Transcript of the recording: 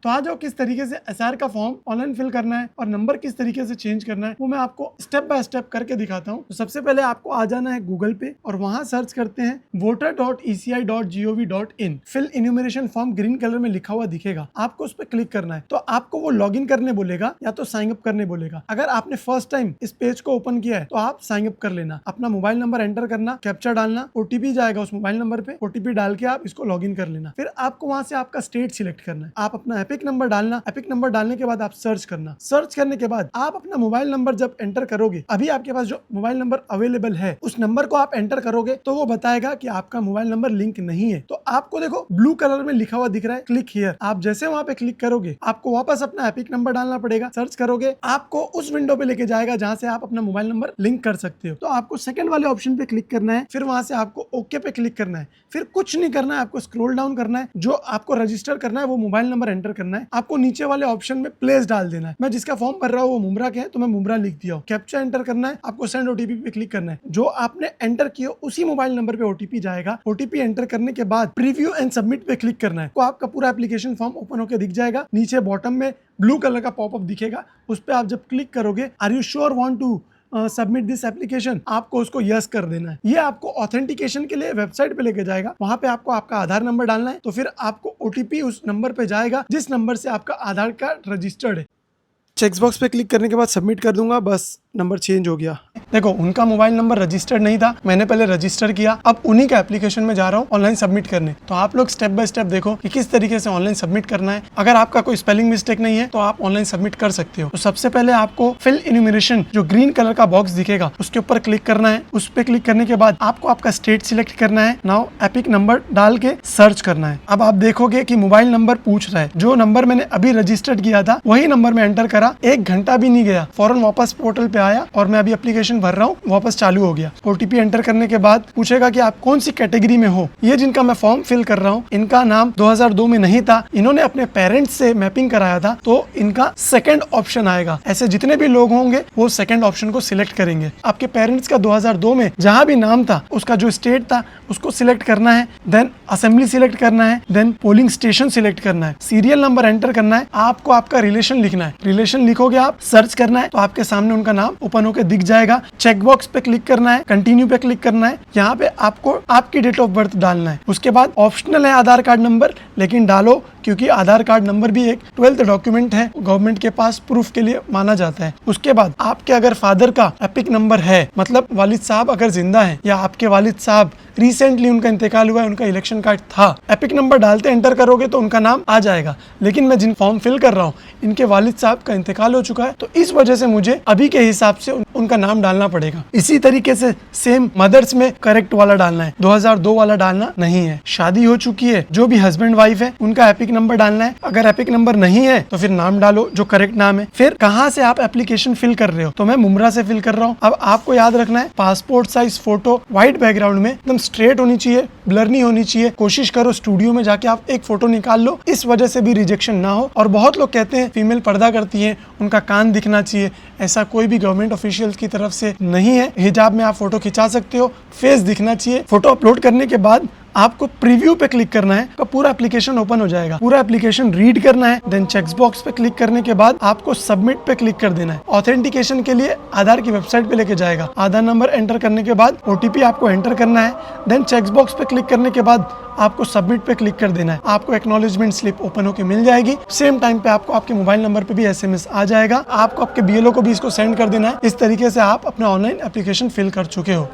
तो आ जाओ किस तरीके से एसआर का फॉर्म ऑनलाइन फिल करना है और नंबर किस तरीके से चेंज करना है वो मैं आपको स्टेप बाय स्टेप करके दिखाता हूँ। तो सबसे पहले आपको आ जाना है गूगल पे और वहां सर्च करते हैं voter.eci.gov.in। Fill enumeration form green colour में लिखा हुआ दिखेगा, आपको उस पर क्लिक करना है। तो आपको वो लॉग इन करने बोलेगा या तो साइन अप करने बोलेगा। अगर आपने फर्स्ट टाइम इस पेज को ओपन किया है तो आप साइन अप कर लेना, अपना मोबाइल नंबर एंटर करना, कैप्चा डालना, ओटीपी जाएगा उस मोबाइल नंबर पे, ओटीपी डाल के आप इसको लॉग इन कर लेना। फिर आपको वहां से आपका स्टेट सिलेक्ट करना है, आप अपना एपिक नंबर डालना, एपिक नंबर डालने के बाद आप सर्च करना, सर्च करने के बाद आप अपना मोबाइल नंबर जब एंटर करोगे, अभी आपके पास जो मोबाइल नंबर अवेलेबल है उस नंबर को आप एंटर करोगे तो वो बताएगा कि आपका मोबाइल नंबर लिंक नहीं है। तो आपको देखो ब्लू कलर में लिखा हुआ दिख रहा है क्लिक हियर, आप जैसे वहां पे क्लिक करोगे आपको वापस अपना एपिक नंबर डालना पड़ेगा, सर्च करोगे, आपको उस विंडो पे लेके जाएगा जहां से आप अपना मोबाइल नंबर लिंक कर सकते हो। तो आपको सेकंड वाले ऑप्शन पे क्लिक करना है, फिर वहां से आपको ओके पे क्लिक करना है, फिर कुछ नहीं करना है, आपको स्क्रॉल डाउन करना है, जो आपको रजिस्टर करना है वो मोबाइल नंबर एंटर करना है, आपको नीचे वाले ऑप्शन में प्लेस डाल देना है। मैं जिसका फॉर्म भर रहा हूँ वो मुमरा के है तो मैं मुमरा लिख दिया हूँ, कैप्चा एंटर करना है, आपको सेंड ओटीपी पे क्लिक करना है, जो आपने एंटर किया उसी मोबाइल नंबर पे ओटीपी जाएगा, ओटीपी एंटर करने के बाद प्रीव्यू एंड सबमिट पे क्लिक करना है, तो आपका पूरा एप्लीकेशन फॉर्म ओपन होकर दिख जाएगा। नीचे बॉटम में ब्लू कलर का पॉपअप दिखेगा, उस पर आप जब क्लिक करोगे are you sure want to submit this application, आपको उसको यस कर देना है। ये आपको ऑथेंटिकेशन के लिए वेबसाइट पे लेके जाएगा, वहां पे आपको आपका आधार नंबर डालना है, तो फिर आपको ओटीपी उस नंबर पे जाएगा जिस नंबर से आपका आधार कार्ड रजिस्टर्ड है। चेक बॉक्स पे क्लिक करने के बाद सबमिट कर दूंगा, बस नंबर चेंज हो गया। देखो उनका मोबाइल नंबर रजिस्टर्ड नहीं था, मैंने पहले रजिस्टर किया, अब उन्हीं का एप्लीकेशन में जा रहा हूँ ऑनलाइन सबमिट करने। तो आप लोग स्टेप बाय स्टेप देखो कि किस तरीके से ऑनलाइन सबमिट करना है। अगर आपका कोई स्पेलिंग मिस्टेक नहीं है तो आप ऑनलाइन सबमिट कर सकते हो। तो सबसे पहले आपको फिल इन्यूमरेशन जो ग्रीन कलर का बॉक्स दिखेगा उसके ऊपर क्लिक करना है, उस पर क्लिक करने के बाद आपको आपका स्टेट सिलेक्ट करना है, नाउ एपिक नंबर डाल के सर्च करना है। अब आप देखोगे कि मोबाइल नंबर पूछ रहा है, जो नंबर मैंने अभी रजिस्टर्ड किया था वही नंबर में एंटर करा, 1 घंटा भी नहीं गया, फौरन वापस पोर्टल पे आया और मैं अभी एप्लीकेशन भर रहा हूँ, वापस चालू हो गया। ओटीपी एंटर करने के बाद पूछेगा कि आप कौन सी कैटेगरी में हो। ये जिनका मैं फॉर्म फिल कर रहा हूँ इनका नाम 2002 में नहीं था, इन्होंने अपने पेरेंट्स से मैपिंग कराया था, तो इनका सेकंड ऑप्शन आएगा। ऐसे जितने भी लोग होंगे वो सेकंड ऑप्शन को सिलेक्ट करेंगे। आपके पेरेंट्स का 2002 में जहां भी नाम था उसका जो स्टेट था उसको सिलेक्ट करना है, देन असेंबली सिलेक्ट करना है, देन पोलिंग स्टेशन सिलेक्ट करना है, सीरियल नंबर एंटर करना है, आपको आपका रिलेशन लिखना है, रिलेशन लिखोगे आप, सर्च करना है तो आपके सामने उनका नाम ओपन होकर दिख जाएगा। चेक बॉक्स पे क्लिक करना है, कंटिन्यू पे क्लिक करना है, यहाँ पे आपको आपकी डेट ऑफ बर्थ डालना है। उसके बाद ऑप्शनल है आधार कार्ड नंबर, लेकिन डालो क्योंकि आधार कार्ड नंबर भी एक 12th डॉक्यूमेंट है, गवर्नमेंट के पास प्रूफ के लिए माना जाता है। उसके बाद आपके अगर फादर का एपिक नंबर है, मतलब वालिद साहब अगर जिंदा है या आपके वालिद साहब रिसेंटली उनका इंतकाल हुआ है, उनका इलेक्शन कार्ड था, एपिक नंबर डालते एंटर करोगे तो उनका नाम आ जाएगा। लेकिन मैं जिन फॉर्म फिल कर रहा हूँ इनके वालिद साहब का इंतकाल हो चुका है, तो इस वजह से मुझे अभी के हिसाब से उनका नाम डालना पड़ेगा। इसी तरीके से सेम मदर्स में करेक्ट वाला डालना है, 2002 वाला डालना नहीं है। शादी हो चुकी है, जो भी हस्बैंड वाइफ है उनका एपिक नंबर डालना है। अगर एपिक नंबर नहीं है तो फिर नाम डालो जो करेक्ट नाम है। फिर कहाँ से आप एप्लीकेशन फिल कर रहे हो, तो मैं मुमरा से फिल कर रहा हूँ। अब आपको याद रखना है passport size photo white background में एकदम स्ट्रेट होनी चाहिए, ब्लर नहीं होनी चाहिए। कोशिश करो स्टूडियो में जाके आप एक फोटो निकाल लो, इस वजह से भी रिजेक्शन ना हो। और बहुत लोग कहते हैं फीमेल पर्दा करती है, उनका कान दिखना चाहिए, ऐसा कोई भी गवर्नमेंट ऑफिशियल की तरफ से नहीं है। हिजाब में आप फोटो खिंचा सकते हो, फेस दिखना चाहिए। फोटो अपलोड करने के बाद आपको प्रीव्यू पे क्लिक करना है, तो पूरा एप्लीकेशन ओपन हो जाएगा, पूरा एप्लीकेशन रीड करना है। देन चेक बॉक्स पे क्लिक करने के बाद आपको सबमिट पे क्लिक कर देना है। ऑथेंटिकेशन के लिए आधार की वेबसाइट पे लेके जाएगा, आधार नंबर एंटर करने के बाद ओटीपी आपको एंटर करना है। देन चेक बॉक्स पे क्लिक करने के बाद आपको सबमिट पे क्लिक कर देना है, आपको एक्नॉलेजमेंट स्लिप ओपन होकर मिल जाएगी। सेम टाइम पे आपको आपके मोबाइल नंबर पे भी एसएमएस आ जाएगा, आपको आपके बीएलओ को भी इसको सेंड कर देना है। इस तरीके से आप अपना ऑनलाइन एप्लीकेशन फिल कर चुके हो।